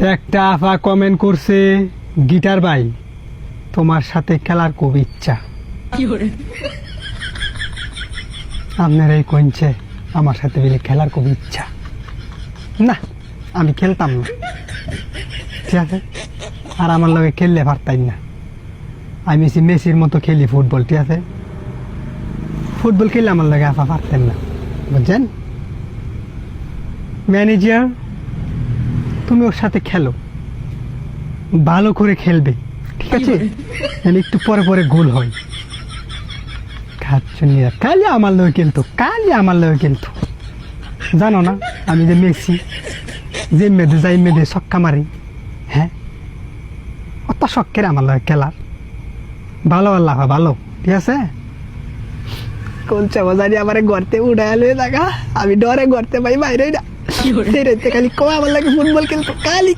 একটা আফা কমেন্ট করছে, গিটার ভাই তোমার সাথে খেলার খুব ইচ্ছা। আপনার এই কইছে আমার সাথে মিলে খেলার খুব ইচ্ছা। না, আমি খেলতাম না, ঠিক আছে? আর আমার লগে খেললে পারতাই না। আমি মেসির মতো খেলি ফুটবল, ঠিক আছে? ফুটবল খেললে আমার লগে আফা পারতেন না, বুঝছেন? ম্যানেজার, তুমি ওর সাথে খেলো, ভালো করে খেলবে, ঠিক আছে? একটু পরে পরে গোল হয়। কালি আমার লগে খেলতো, জানো না আমি যে মেসি, যে মেয়েদে যাই মেয়েদে ছক্কা মারি, হ্যাঁ অত শখের আমার লগে খেলার। ভালো আল্লাহ ভালো, ঠিক আছে? কোনটা বাজারি আমার গড়তে উড়ায় লয়ে থাকা, আমি ডরে গড়তে পাই বাইরে না। খালি কো আমার লাগে ফুটবল খেলতো কালি।